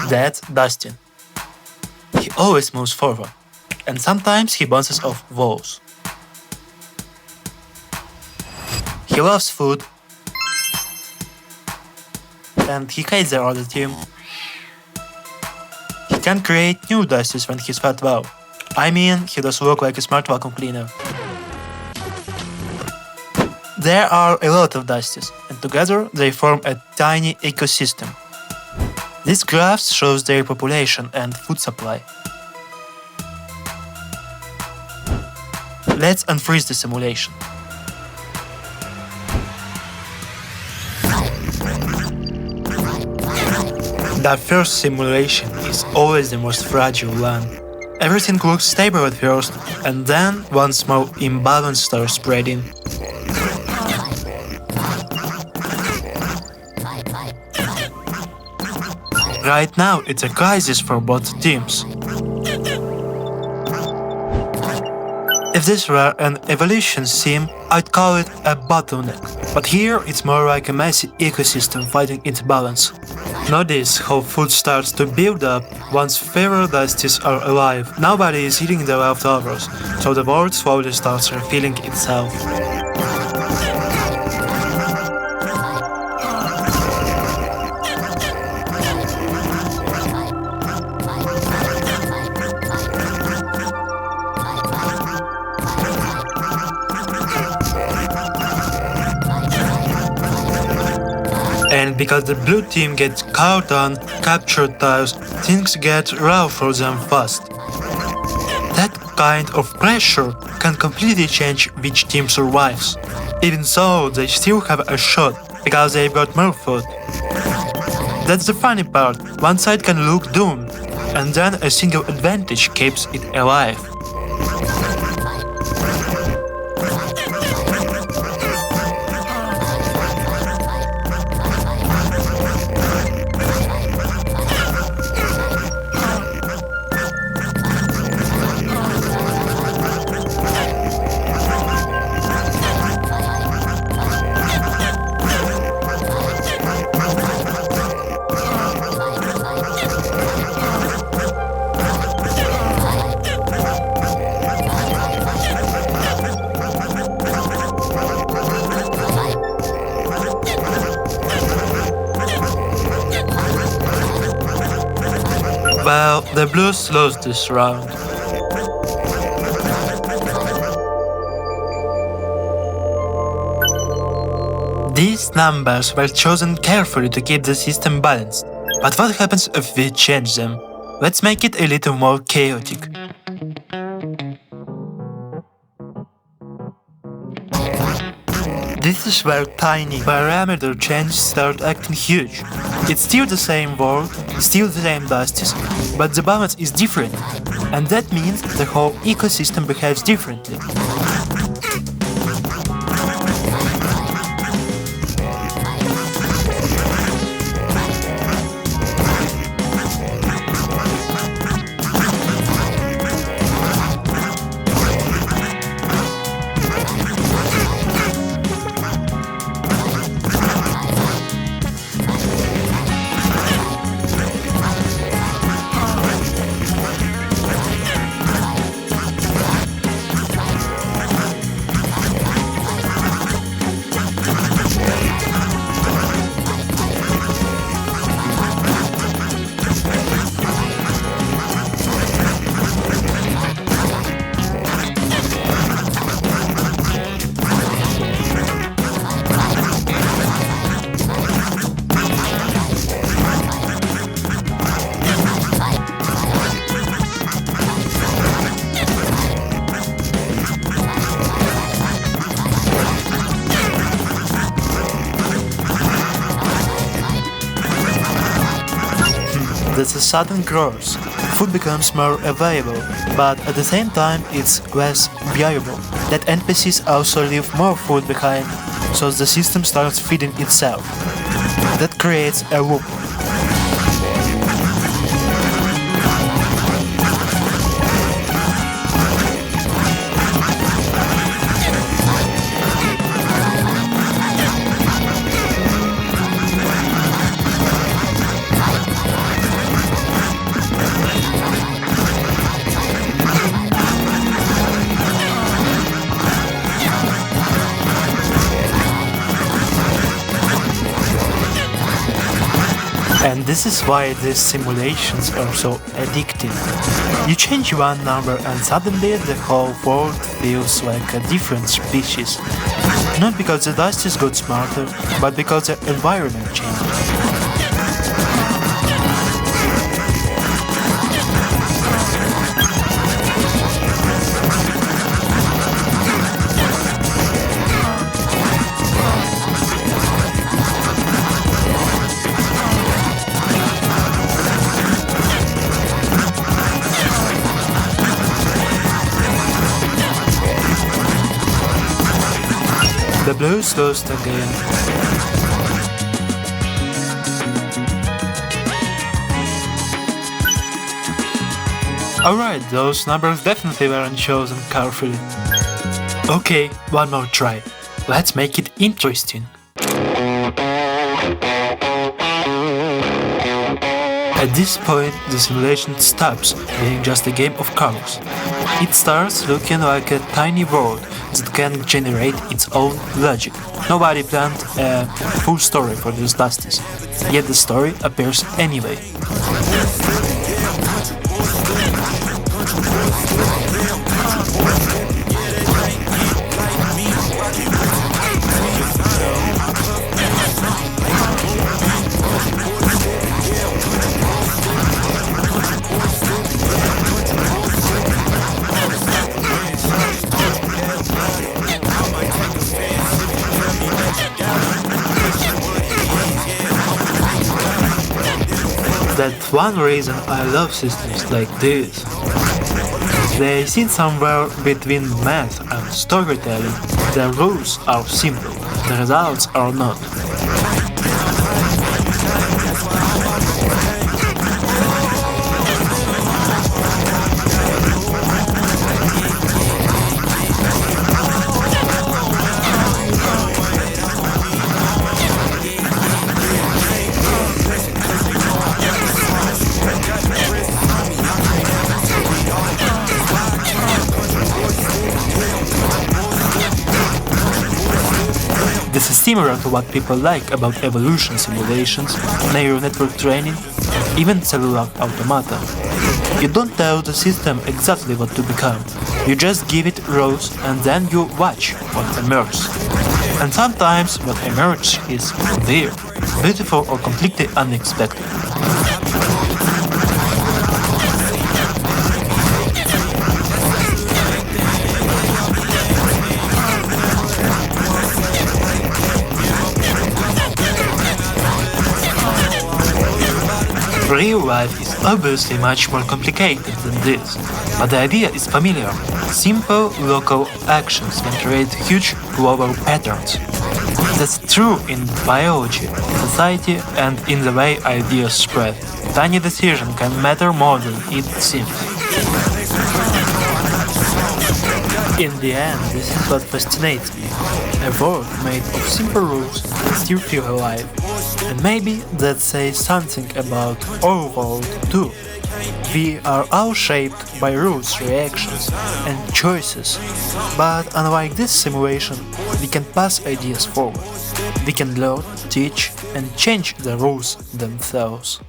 That's Dustin. He always moves forward, and sometimes he bounces off walls. He loves food, and he hates the other team. He can create new Dusties when he's felt well. I mean, he does look like a smart vacuum cleaner. There are a lot of Dusties, and together they form a tiny ecosystem. This graph shows their population and food supply. Let's unfreeze the simulation. The first simulation is always the most fragile one. Everything looks stable at first, and then one small imbalance starts spreading. Right now, it's a crisis for both teams. If this were an evolution sim, I'd call it a bottleneck, but here it's more like a messy ecosystem fighting its balance. Notice how food starts to build up once fewer Dusties are alive. Nobody is eating the leftovers, so the world slowly starts refilling itself. And because the blue team gets caught on captured tiles, things get rough for them fast. That kind of pressure can completely change which team survives. Even so, they still have a shot, because they've got more food. That's the funny part, one side can look doomed, and then a single advantage keeps it alive. Well, the Blues lost this round. These numbers were chosen carefully to keep the system balanced. But what happens if we change them? Let's make it a little more chaotic. This is where tiny parameter changes start acting huge. It's still the same world, still the same Dusties, but the balance is different, and that means the whole ecosystem behaves differently. That's a sudden growth. Food becomes more available, but at the same time it's less viable. That NPCs also leave more food behind, so the system starts feeding itself. That creates a loop. And this is why these simulations are so addictive. You change one number and suddenly the whole world feels like a different species. Not because the Dusties got smarter, but because the environment changed. The blues lost again. Alright, those numbers definitely weren't chosen carefully. Okay, one more try. Let's make it interesting. At this point, the simulation stops being just a game of colors. It starts looking like a tiny world that can generate its own logic. Nobody planned a full story for these Dusties, yet the story appears anyway. That's one reason I love systems like this. They sit somewhere between math and storytelling. The rules are simple, the results are not. This is similar to what people like about evolution simulations, neural network training, even cellular automata. You don't tell the system exactly what to become, you just give it rules and then you watch what emerges. And sometimes what emerges is weird, beautiful or completely unexpected. Real life is obviously much more complicated than this, but the idea is familiar. Simple local actions can create huge global patterns. That's true in biology, society, and in the way ideas spread. Tiny decision can matter more than it seems. In the end, this is what fascinates me. A world made of simple rules can still feel alive. And maybe that says something about our world too. We are all shaped by rules, reactions, and choices. But unlike this simulation, we can pass ideas forward. We can learn, teach, and change the rules themselves.